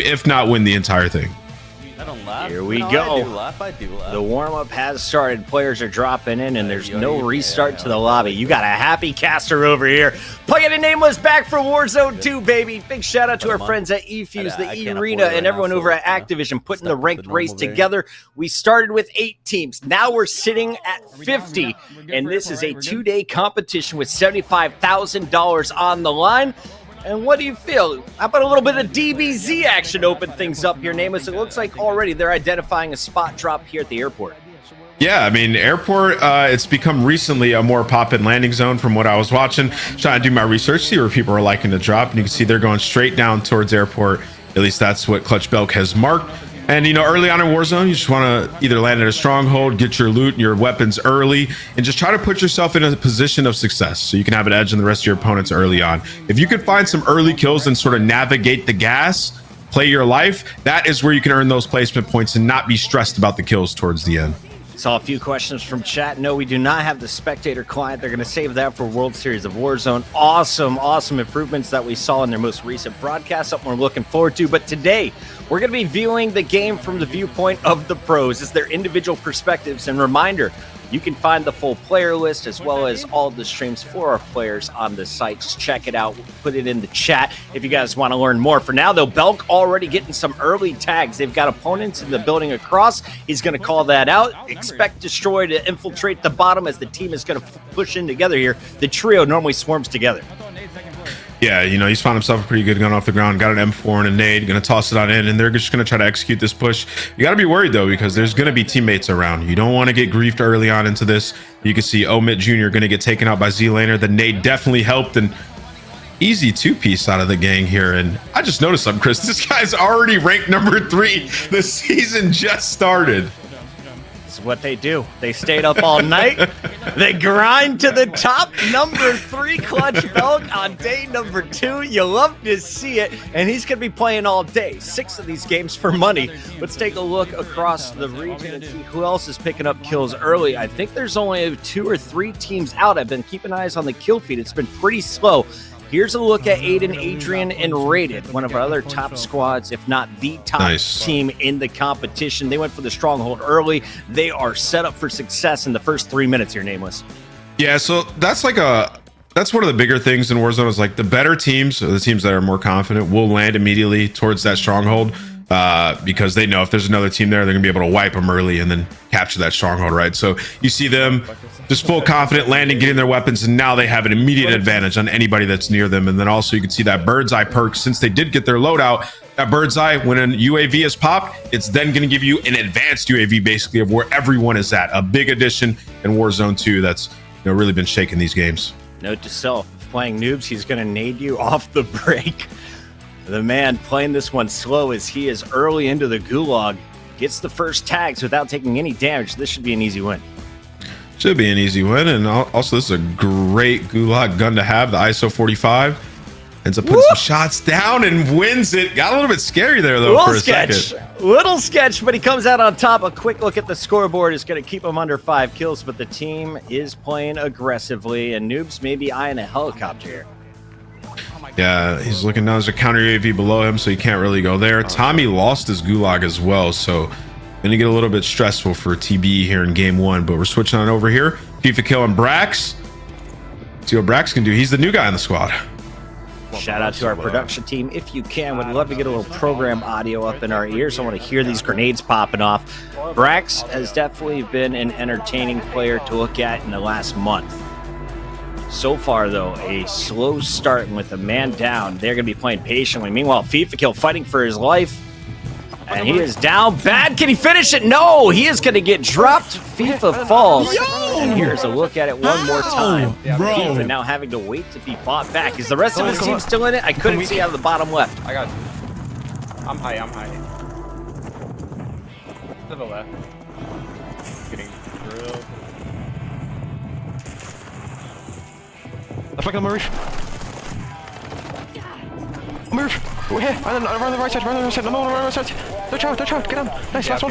if not win the entire thing. I don't laugh. Here we go. I do laugh. The warm-up has started. Players are dropping in, and there's no restart to the lobby. You got a happy caster over here. Playing a Nameless back for Warzone 2, baby. Big shout-out to our friends at eFuse, the E-Arena, and everyone over at Activision putting the ranked race together. We started with 8 teams. Now we're sitting at 50, and this is a 2-day competition with $75,000 on the line. And what do you feel? How about a little bit of DBZ action open things up here, Nameless? It looks like already they're identifying a spot drop here at the airport. Yeah, I mean, airport, it's become recently a more pop-in landing zone from what I was watching. Trying to do my research, see where people are liking to drop. And you can see they're going straight down towards airport. At least that's what Clutch Belk has marked. And, you know, early on in Warzone, you just want to either land at a stronghold, get your loot and your weapons early, and just try to put yourself in a position of success so you can have an edge on the rest of your opponents early on. If you could find some early kills and sort of navigate the gas, play your life, that is where you can earn those placement points and not be stressed about the kills towards the end. Saw a few questions from chat. No, we do not have the spectator client. They're going to save that for World Series of Warzone. Awesome improvements that we saw in their most recent broadcast. Something we're looking forward to. But today, we're going to be viewing the game from the viewpoint of the pros. It's their individual perspectives. And reminder, you can find the full player list as well as all the streams for our players on the sites. Check it out. Put it in the chat if you guys want to learn more. For now, though, Belk already getting some early tags. They've got opponents in the building across. He's going to call that out. Expect Destroy to infiltrate the bottom as the team is going to push in together here. The trio normally swarms together. Yeah, you know, he's found himself a pretty good gun off the ground, got an M4 and a nade, gonna toss it on in, and they're just gonna try to execute this push. You gotta be worried though, because there's gonna be teammates around. You don't want to get griefed early on into this. You can see Omit Jr. gonna get taken out by Zlaner. The nade definitely helped, and easy 2-piece out of the gang here. And I just noticed something, Chris. This guy's already ranked number 3. The season just started. What they do. They stayed up all night. They grind to the top. Number 3, Clutch Belk on day number 2. You love to see it. And he's going to be playing all day. 6 of these games for money. Let's take a look across the region and see who else is picking up kills early. I think there's only 2 or 3 teams out. I've been keeping eyes on the kill feed. It's been pretty slow. Here's a look at Aydan, Adrian, and Rated, one of our other top squads, if not the top team in the competition. They went for the stronghold early. They are set up for success in the first 3 minutes here, Nameless. Yeah, so that's one of the bigger things in Warzone is like the better teams, or the teams that are more confident, will land immediately towards that stronghold because they know if there's another team there, they're gonna be able to wipe them early and then capture that stronghold, right? So you see them just full confident landing, getting their weapons, and now they have an immediate advantage on anybody that's near them. And then also you can see that bird's eye perk, since they did get their loadout, that bird's eye, when an UAV is popped, it's then going to give you an advanced UAV basically of where everyone is at. A big addition in Warzone 2 that's really been shaking these games. Note to self, if playing noobs, he's going to nade you off the break. The man playing this one slow as he is early into the gulag, gets the first tags without taking any damage. This should be an easy win. Should be an easy win. And also, this is a great gulag gun to have. The ISO 45 ends up putting some shots down and wins it. Got a little bit scary there, though, for a second. Little sketch, but he comes out on top. A quick look at the scoreboard is going to keep him under 5 kills, but the team is playing aggressively, and Noobs may be eyeing a helicopter here. Yeah, he's looking down. There's a counter UAV below him, so he can't really go there. Tommy lost his gulag as well, so going to get a little bit stressful for TB here in game 1, but we're switching on over here. FIFA killing Brax. See what Brax can do. He's the new guy in the squad. Shout out to our production team. If you can, would love to get a little program audio up in our ears. I want to hear these grenades popping off. Brax has definitely been an entertaining player to look at in the last month. So far, though, a slow start with a man down. They're going to be playing patiently. Meanwhile, FIFA Kill fighting for his life. And he is down bad. Can he finish it? No, he is going to get dropped. FIFA falls. And here's a look at it one more time. FIFA now having to wait to be bought back. Is the rest of his team still in it? I couldn't see out of the bottom left. I got it. I'm high. To the left. Getting drilled. I fucking Marif. Marif. We're here. Run the right side. No, run the right side. Touch out. Get on. Nice. Last one.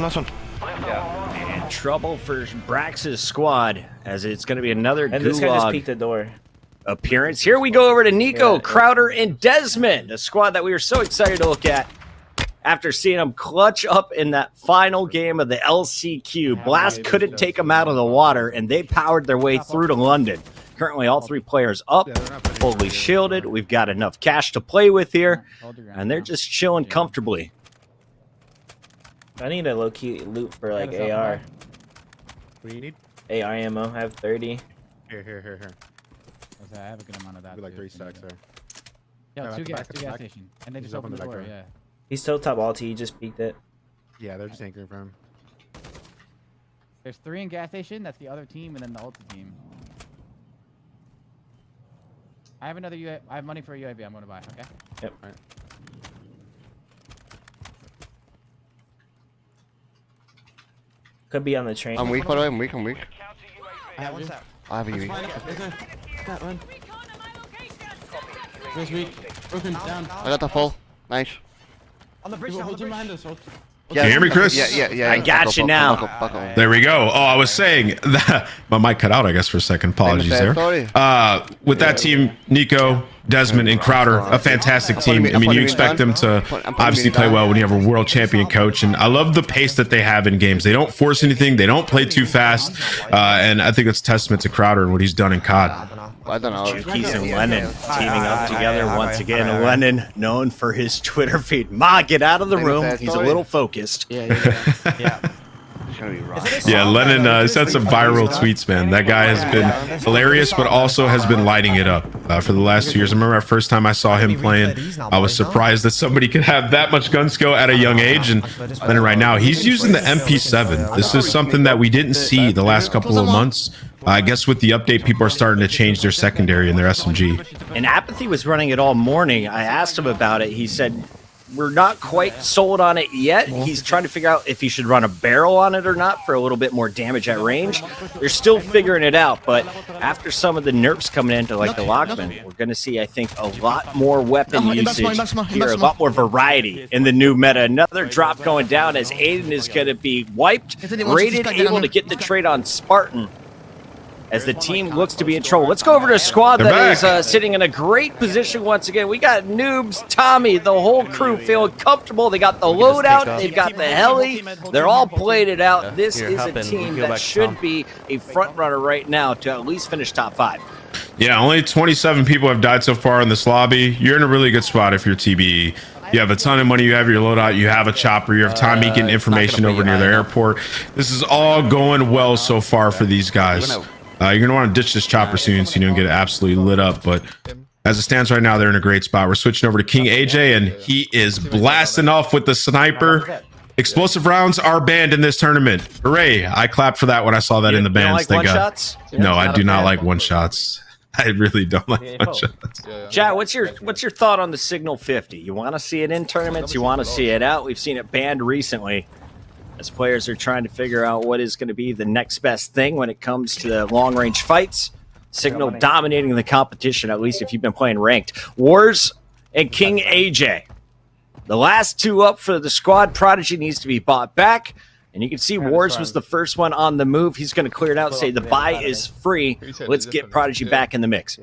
Last one. Yeah. And trouble for Brax's squad as it's going to be another And gulag. this guy just peeked the door. appearance. Here we go over to Nico, Crowder, and Desmond, a squad that we were so excited to look at after seeing them clutch up in that final game of the LCQ. Blast couldn't take them out of the water, and they powered their way through to London. Currently, all three players up, fully shielded. We've got enough cash to play with here, and they're just chilling comfortably. I need a low-key loot for, like, AR. What do you need? AR ammo. I have 30. Here. I have a good amount of that. Maybe like 3 stacks there. Yeah, Yeah, two back to gas back. station. And they Just just opened the open the door, back door. yeah. He's still top ulti. He just peeked it. Yeah, they're just anchoring for him. There's 3 in gas station, that's the other team, and then the ulti team. I have another UAV. I have money for a UAV I'm gonna buy, okay? Yep. Alright. Could be on the train. I'm weak, by the way. I'm weak. I have one. I have a UAV. Where's weak? Broken, down. I got the full. Nice. On the bridge, hold him behind us. Can you hear me, Chris? Yeah. I got you now. Buckle. There we go. Oh, I was saying that my mic cut out, I guess, for a second. Apologies there. With that team, Nico, Desmond, and Crowder, a fantastic team. I mean, you expect them to obviously play well when you have a world champion coach. And I love the pace that they have in games. They don't force anything. They don't play too fast. And I think it's a testament to Crowder and what he's done in COD. I don't know. Keys and Lennon teaming up together once again. Lennon, known for his Twitter feed. Ma, get out of the room. He's a little focused. Yeah. Yeah, Lennon has had some viral tweets, man. That guy has been hilarious, but also has been lighting it up for the last 2 years. I remember our first time I saw him playing, I was surprised that somebody could have that much gun skill at a young age. And Lennon right now, he's using the MP7. This is something that we didn't see the last couple of months. I guess with the update, people are starting to change their secondary and their SMG. And Apathy was running it all morning. I asked him about it. He said, we're not quite sold on it yet. He's trying to figure out if he should run a barrel on it or not for a little bit more damage at range. They're still figuring it out, but after some of the nerfs coming into like the Lockman, we're going to see, I think, a lot more weapon usage here, a lot more variety in the new meta. Another drop going down as Aydan is going to be wiped, rated, able to get the trade on Spartan, as the team looks to be in trouble. Let's go over to a squad that is sitting in a great position once again. We got Noobs, Tommy, the whole crew feeling comfortable. They got the loadout, they've got the heli. They're all played it out. This is a team that should be a front runner right now to at least finish top 5. Yeah, only 27 people have died so far in this lobby. You're in a really good spot if you're TBE. You have a ton of money, you have your loadout, you have a chopper, you have time getting information over near the airport. This is all going well so far for these guys. You're going to want to ditch this chopper soon so you don't get it absolutely lit up. But as it stands right now, they're in a great spot. We're switching over to King AJ, and he is blasting off with the sniper. Explosive rounds are banned in this tournament. Hooray. I clapped for that when I saw that in the bans. Like one-shots? No, I do not like one-shots. I really don't like one-shots. Chad, what's your thought on the Signal 50? You want to see it in tournaments? You want to see it out? We've seen it banned recently, as players are trying to figure out what is going to be the next best thing when it comes to the long-range fights. Signal dominating the competition, at least if you've been playing ranked. Wars and King AJ. The last two up for the squad. Prodigy needs to be bought back. And you can see Wars was the first one on the move. He's going to clear it out, say the buy is free. Let's get Prodigy back in the mix.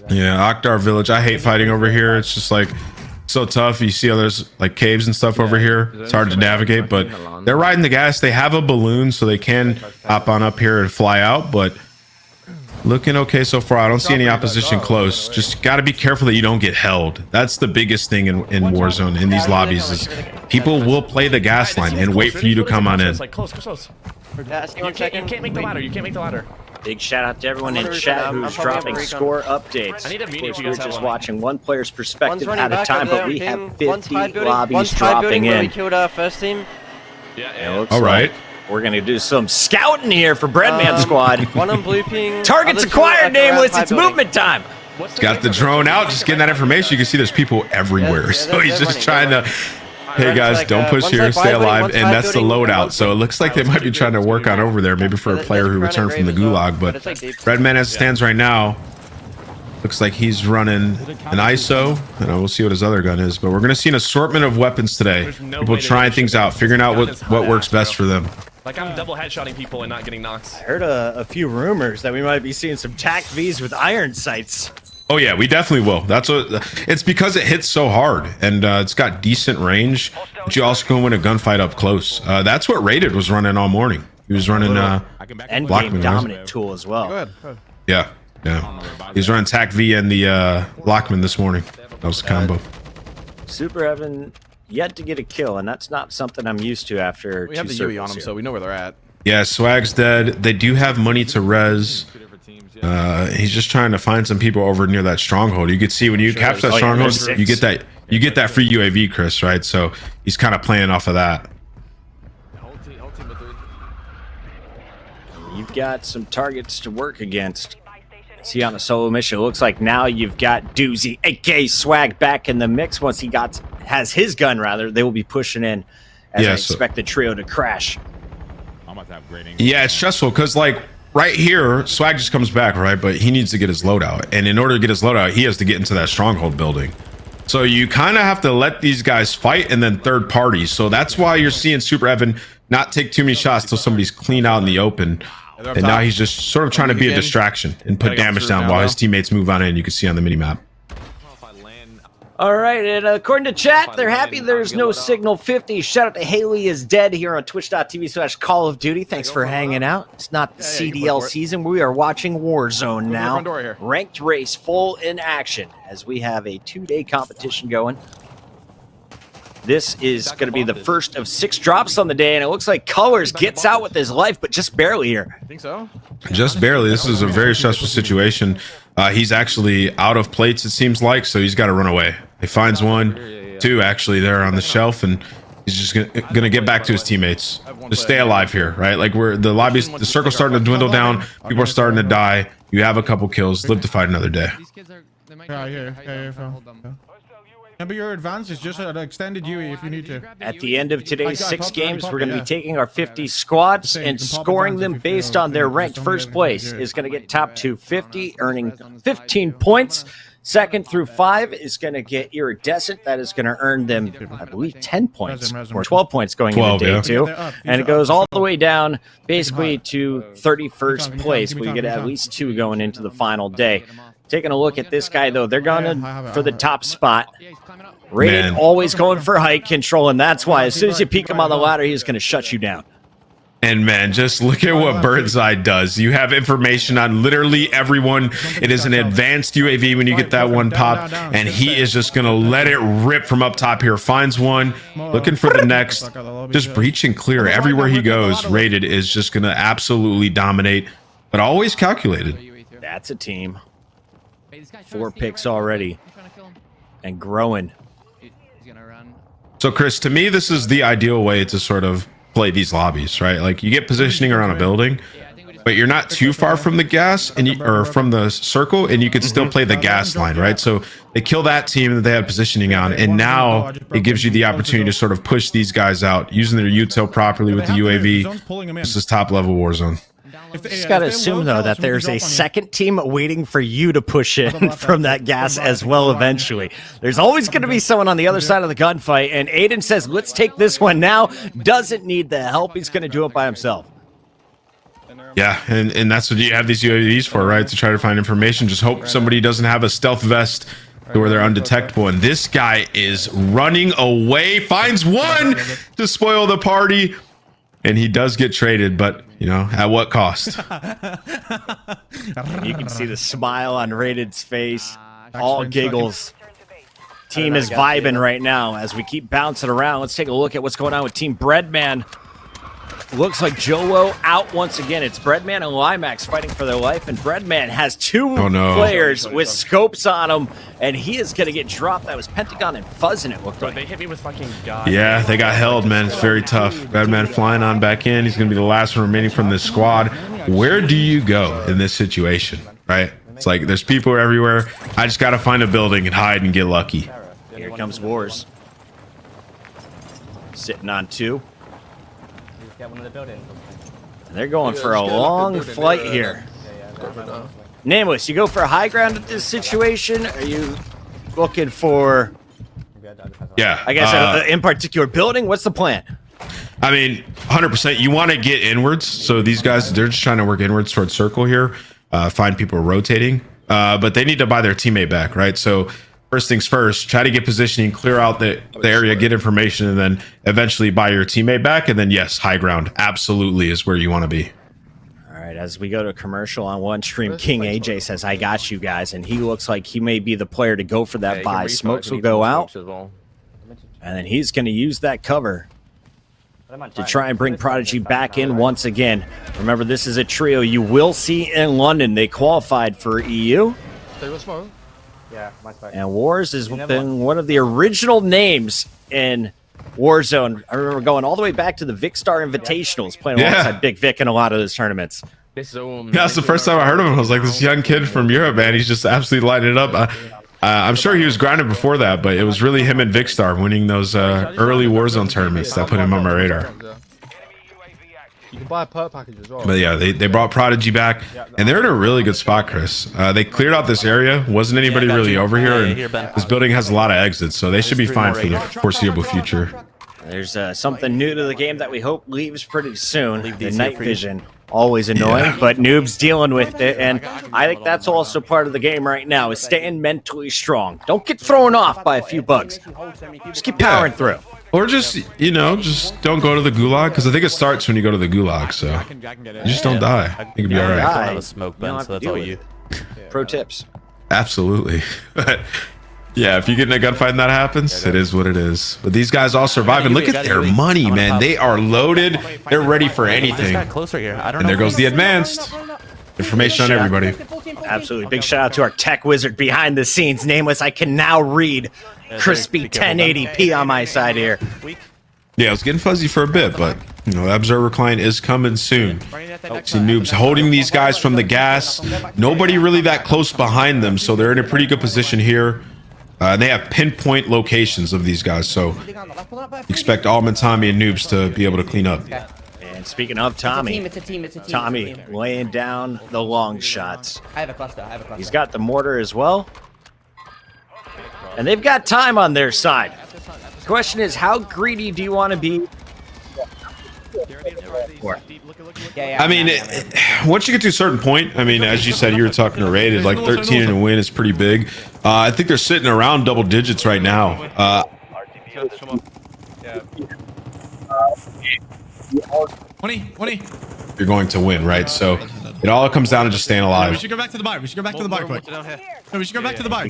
Yeah, Oktar Village. I hate fighting over here. It's just like so tough. You see others like caves and stuff over here. It's hard to navigate, but they're riding the gas. They have a balloon, so they can hop on up here and fly out, but looking okay so far. I don't see any opposition close. Just got to be careful that you don't get held. That's the biggest thing in Warzone in these lobbies is people will play the gas line and wait for you to come on in. Close. You can't make the ladder. Big shout out to everyone in chat who's dropping score updates. I need a meeting if you We're guys have just one. watching one player's perspective at a time, but we have 50 lobbies dropping in. We killed our first team. Yeah. All right. We're going to do some scouting here for Breadman Squad. One on blue ping. Targets acquired, nameless. It's movement time. Got the drone out, just getting that information. You can see there's people everywhere. So he's just trying to, hey guys, don't push here, stay alive. And that's the loadout. So it looks like they might be trying to work on over there, maybe for a player who returned from the gulag. But Redman, as it stands right now, looks like he's running an ISO, and we'll see what his other gun is. But we're going to see an assortment of weapons today. People trying things out, figuring out what works best for them. Like I'm double headshotting people and not getting knocked. I heard a few rumors that we might be seeing some TAC Vs with iron sights. Oh yeah, we definitely will. That's what it's because it hits so hard and it's got decent range, but you also can win a gunfight up close. That's what Rated was running all morning. He was running End Lockman, game dominant tool as well. Go ahead. yeah. He's running TAC V and the Lockman this morning. That was the combo. Super Evan yet to get a kill, and that's not something I'm used to after We have the two UE on circles them, here. so we know where they're at. Yeah, Swagg's dead. They do have money to res. He's just trying to find some people over near that stronghold. You could see when you capture that Oh, yeah, stronghold, there's six. you get that free UAV, Chris, right? So he's kind of playing off of that. You've got some targets to work against. See, on a solo mission, it looks like now you've got Doozy, aka Swagg, back in the mix. Once he has his gun, rather, they will be pushing in as I expect the trio to crash. Yeah, it's stressful because like right here, Swagg just comes back, right? But he needs to get his loadout, and in order to get his loadout, he has to get into that stronghold building. So you kind of have to let these guys fight, and then third parties. So that's why you're seeing Super Evan not take too many shots till somebody's clean out in the open. And now he's just sort of trying to be a distraction and put damage down while his teammates move on in. You can see on the mini map. All right, and according to chat, they're happy there's no Signal 50. Shout out to Haley is Dead here on twitch.tv/Call of Duty. Thanks for hanging out. It's not the CDL season. We are watching Warzone now. Ranked race full in action as we have a 2-day competition going. This is going to be the first of 6 drops on the day, and it looks like Colors gets out with his life, but just barely here. I think so. Just barely. This is a very stressful situation. He's actually out of plates, it seems like, so he's got to run away. He finds one, 2 actually there on the shelf, and he's just gonna get back to his teammates. Just stay alive here, right? Like the circle's starting to dwindle down. People are starting to die. You have a couple kills. Live to fight another day. These kids are. They might Yeah, but your advance is just an extended UE if you need to. At the end of today's 6 games, we're going to be taking our 50 squads and scoring them based on their ranked. First place is going to get top to 50, earning 15 points. Second through 5 is going to get Iridescent. That is going to earn them, I believe, 10 points or 12 points going into day 2. And it goes all the way down basically to 31st place. We get at least 2 going into the final day. Taking a look at this guy, though, they're going for the top spot. Rated always going for height control, and that's why as soon as you peek him on the ladder, he's going to shut you down. And man, just look at what Birdseye does. You have information on literally everyone. It is an advanced UAV when you get that one pop, and he is just going to let it rip from up top here. Finds one, looking for the next. Just breach and clear everywhere he goes. Rated is just going to absolutely dominate, but always calculated. That's a team. 4 picks already and growing. So Chris, to me, this is the ideal way to sort of play these lobbies, right? Like you get positioning around a building, but you're not too far from the gas or from the circle, and you could still play the gas line, right? So they kill that team that they have positioning on, and now it gives you the opportunity to sort of push these guys out using their util properly with the UAV. This is top level Warzone. You just got to assume, though, that there's a second team waiting for you to push in from that gas as well eventually. There's always going to be someone on the other side of the gunfight, and Aydan says, let's take this one now. Doesn't need the help. He's going to do it by himself. Yeah, and that's what you have these UAVs for, right? To try to find information. Just hope somebody doesn't have a stealth vest to where they're undetectable. And this guy is running away. Finds one to spoil the party. And he does get traded, but, you know, at what cost? You can see the smile on Rated's face. All giggles. Team is vibing right now as we keep bouncing around. Let's take a look at what's going on with Team Breadman. Looks like Joewo out once again. It's Breadman and Limax fighting for their life, and Breadman has 2 players with scopes on him, and he is going to get dropped. That was Pentagon and Fuzzing, it looked like. They hit me with fucking God. Yeah, they got held, man. It's very tough. Breadman flying on back in. He's going to be the last one remaining from this squad. Where do you go in this situation, right? It's like there's people everywhere. I just got to find a building and hide and get lucky. Here comes Wars. Sitting on 2. And they're going for a long flight here. Nameless, you go for a high ground at this situation? Are you looking for, Yeah. I guess, in particular building? What's the plan? I mean, 100%. You want to get inwards. So these guys, they're just trying to work inwards towards circle here. Find people rotating. but they need to buy their teammate back, right? So first things first, try to get positioning, clear out the area, get information, and then eventually buy your teammate back. And then yes, high ground absolutely is where you want to be. All right, as we go to commercial on one stream, King AJ says, I got you guys, and he looks like he may be the player to go for that buy. Smokes will go out, and then he's going to use that cover to try and bring Prodigy back in once again. Remember, this is a trio you will see in London. They qualified for EU. And Wars has been one of the original names in Warzone. I remember going all the way back to the Vicstar Invitationals, playing alongside Big Vic in a lot of those tournaments. That's the first time I heard of him. I was like, this young kid from Europe, man, he's just absolutely lighting it up. I'm sure he was grinding before that, but it was really him and Vicstar winning those early Warzone tournaments that put him on my radar. You can buy a perk package as well. But yeah, they brought Prodigy back, and they're in a really good spot, Chris. They cleared out this area. Wasn't anybody really over here, and this building has a lot of exits, so they should be fine for the foreseeable future. There's something new to the game that we hope leaves pretty soon. The night vision, always annoying, but Noob's dealing with it, and I think that's also part of the game right now, is staying mentally strong. Don't get thrown off by a few bugs. Just keep powering through. Or just, you know, just don't go to the gulag, because I think it starts when you go to the gulag, so you just don't die. I think it'll be all right. I have a smoke, Ben, so that's all you. Pro tips. Absolutely. But yeah, if you get in a gunfight and that happens, it is what it is. But these guys all survive, and look at their money, man. They are loaded. They're ready for anything. And there goes the advanced. Information on everybody. Absolutely. Big shout out to our tech wizard behind the scenes. Nameless, I can now read crispy 1080p on my side here. Yeah, it was getting fuzzy for a bit, but you know, the observer client is coming soon. See Noobs holding these guys from the gas. Nobody really that close behind them, so they're in a pretty good position here. They have pinpoint locations of these guys, so expect Almond, Tommy, and Noobs to be able to clean up. And speaking of Tommy, Tommy laying down the long shots. I have a cluster. He's got the mortar as well. And they've got time on their side. The question is, how greedy do you want to be? I mean, once you get to a certain point, I mean, as you said, you were talking to Rated, like 13 and a win is pretty big. I think they're sitting around double digits right now. 20. You're going to win, right? So it all comes down to just staying alive. We should go back to the bar. We should go back to the bar quick. No, we should go back to the bar.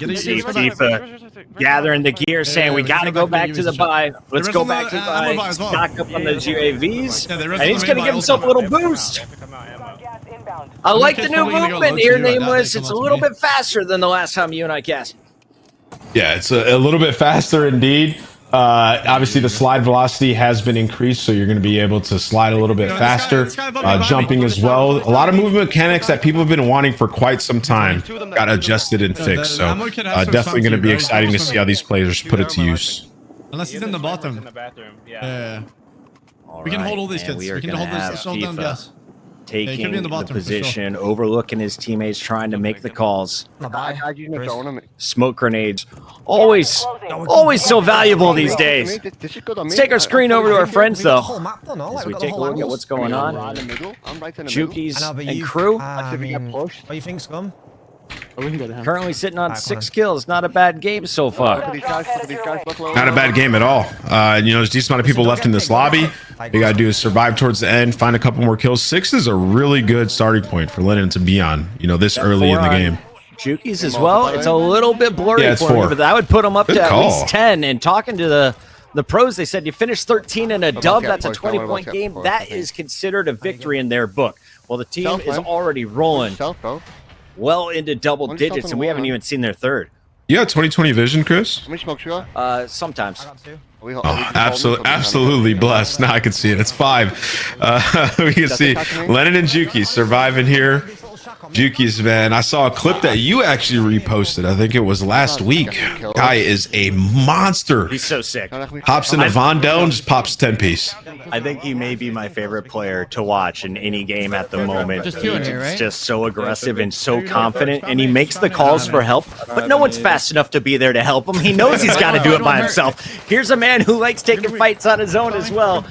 Gathering the gear, saying we got to go back to the buy. Let's go back to the buy. Stock up on those UAVs. And he's going to give himself a little boost. I like the new movement here, Nameless. It's a little bit faster than the last time you and I cast. Yeah, it's a little bit faster indeed. Obviously, the slide velocity has been increased, so you're going to be able to slide a little bit faster. Jumping as well. A lot of movement mechanics that people have been wanting for quite some time got adjusted and fixed. So definitely going to be exciting to see how these players put it to use. Unless he's in the bottom. Yeah. We can hold all these kids. We can hold this down gas. Taking the position, overlooking his teammates, trying to make the calls. Smoke grenades, always so valuable these days. Let's take our screen over to our friends, though, as we take a look at what's going on. Jukies and crew. What do you think, Scum? Currently sitting on 6 kills. Not a bad game so far. Not a bad game at all. You know, there's a decent amount of people left in this lobby. All you gotta do is survive towards the end, find a couple more kills. 6 is a really good starting point for Lennon to be on, you know, this early in the game. Jukies as well. It's a little bit blurry it's for 4. me, but I would put them up Good to call. at least 10. And talking to the pros, they said you finish 13 in a dub, that's a 20-point game. That is considered a victory in their book. Well, the team is already rolling well into double digits, and we haven't even seen their third. Yeah, 20/20 vision, Chris. Sometimes. Oh, absolutely blessed. Now I can see it. It's 5. We can see Lennon and Juki surviving here. Juki's, man, I saw a clip that you actually reposted. I think it was last week. Guy is a monster. He's so sick. Hops into Vondel and just pops 10-piece. I think he may be my favorite player to watch in any game at the moment. He's just so aggressive and so confident, and he makes the calls for help, but no one's fast enough to be there to help him. He knows he's got to do it by himself. Here's a man who likes taking fights on his own as well.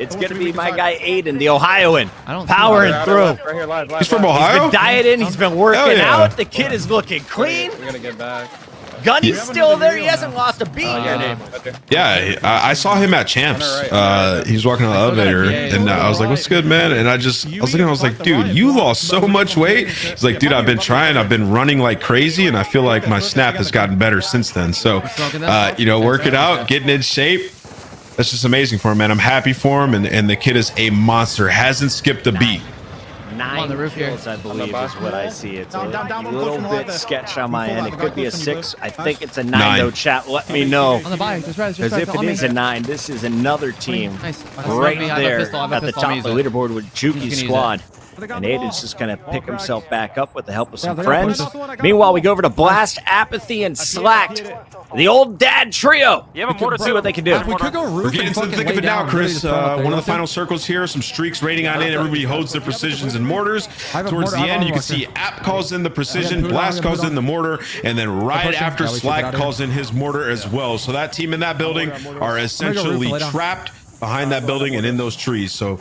It's going to be my guy Aydan, the Ohioan, powering through. Right here, live. He's from Ohio? He's been dieting. He's been working Hell yeah. out. The kid is looking clean. We're gonna get back. Gunny's still there. He hasn't lost a beat. Yeah, I saw him at Champs. He was walking on the elevator, and I was like, "What's good, man?" And I was looking, I was like, "Dude, you lost so much weight." He's like, "Dude, I've been trying. I've been running like crazy, and I feel like my snap has gotten better since then." So, you know, working out, getting in shape. That's just amazing for him, man. I'm happy for him, and the kid is a monster. Hasn't skipped a beat. 9 kills, I believe, is what I see. It's a little bit sketched on my end. It could be a 6. I think it's a 9, though, chat. Let me know. Because if it is a 9, this is another team right there at the top of the leaderboard with Juki's squad. And Aydan's just going to pick himself back up with the help of some friends. Meanwhile, we go over to Blast, Apathy, and Slacked. The old dad trio. See what they can do. We're getting into the thick of it now, Chris. One of the final circles here. Some streaks rating on in. Everybody holds their precisions and mortars. Towards the end, you can see App calls in the precision, Blast calls in the mortar, and then right after Slack calls in his mortar as well. So that team in that building are essentially trapped behind that building and in those trees. So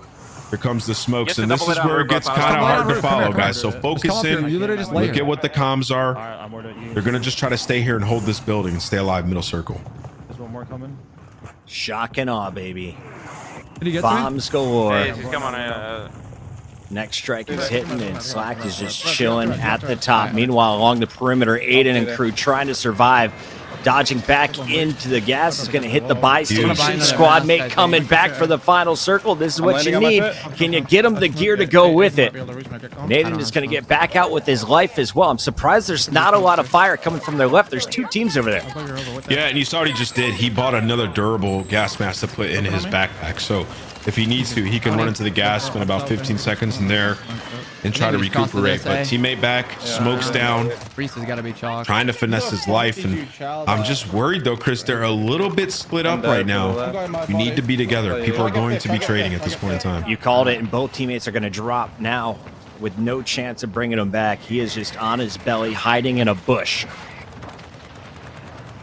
here comes the smokes, and this is where it gets kind of hard to follow, guys. So focus in, look at what the comms are. They're going to just try to stay here and hold this building and stay alive middle circle. There's one more coming. Shock and awe, baby. Did he get Bombs galore. He's coming. Next strike is hitting, and Slack is just chilling at the top. Meanwhile, along the perimeter, Aydan and crew trying to survive. Dodging back into the gas is going to hit the buy station. Squad mate coming back for the final circle. This is what you need. Can you get him the gear to go with it? Aydan is going to get back out with his life as well. I'm surprised there's not a lot of fire coming from their left. There's 2 teams over there. Yeah, and you saw what he just did. He bought another durable gas mask to put in his backpack. So if he needs to, he can run into the gas, spend about 15 seconds in there, and try to recuperate. But teammate back, smokes down, trying to finesse his life. And I'm just worried, though, Chris, they're a little bit split up right now. You need to be together. People are going to be trading at this point in time. You called it, and both teammates are going to drop now with no chance of bringing him back. He is just on his belly, hiding in a bush.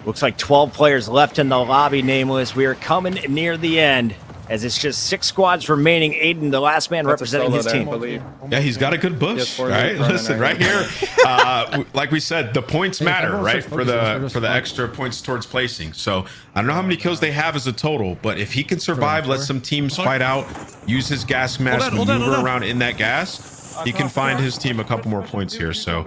Looks like 12 players left in the lobby, Nameless. We are coming near the end, as it's just 6 squads remaining. Aydan, the last man representing his team. Yeah, he's got a good bush, right? Listen, right here, like we said, the points matter, right? For the extra points towards placing. So I don't know how many kills they have as a total, but if he can survive, let some teams fight out, use his gas mask, maneuver around in that gas, he can find his team a couple more points here. So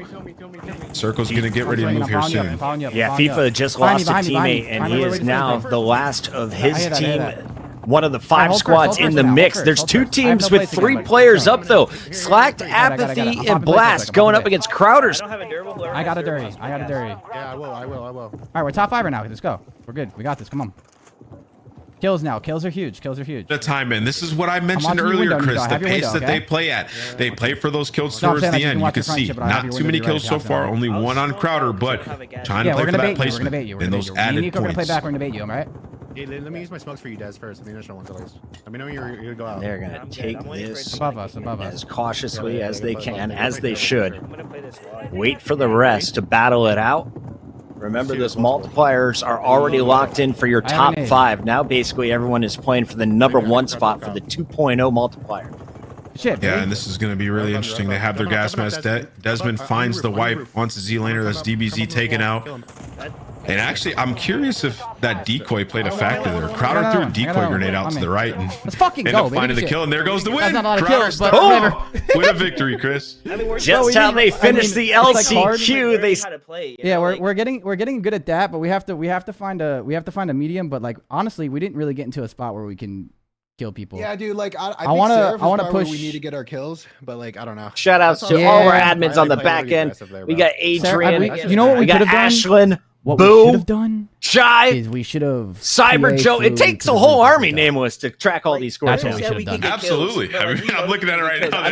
Circle's going to get ready to move here soon. Yeah, FIFA just lost a teammate, and he is now the last of his team. One of the 5 squads in the mix. There's 2 teams with 3 players up, though. Slacked, Apathy, and Blast going up against Crowders. I got a dirty. Yeah, I will. All right, we're top 5 right now. Let's go. We're good. We got this. Come on. Kills now. Kills are huge. The time, and this is what I mentioned earlier, Chris. The pace that they play at. They play for those kills towards the end. You can see not too many kills so far. Only 1 on Crowder, but trying to play for that placement and those added points. We're gonna play back. We're gonna bait you. All right. Hey, let me use my smokes for you, Des, first. The initial ones, at least. Let me know when you're gonna go out. They're gonna take this above us. as cautiously as they can, as they should. Wait for the rest to battle it out. Remember, those multipliers are already locked in for your top 5. Now, basically, everyone is playing for the number 1 spot for the 2.0 multiplier. Yeah, and this is going to be really interesting. They have their gas mask. Desmond finds the wipe onto Zlaner. That's DBZ taken out. And actually, I'm curious if that decoy played a factor there. Crowder threw a decoy grenade out to the right and ended up finding the kill, and there goes the win. Crowder win a victory, Chris. Just how they finished the LCQ. Yeah, we're getting good at that, but we have to find a medium. But like honestly, we didn't really get into a spot where we can kill people. Yeah, dude. Like I want to push. We need to get our kills, but like I don't know. Shout outs to all our admins on the back end. We got Adrian. You know what we got? Could have Ashlyn. What Boo, we should have done is we should have Cyber Joe. It takes a whole army, Nameless, to track all these scores. That's what we should have done. Absolutely. I mean, I'm looking at it right now.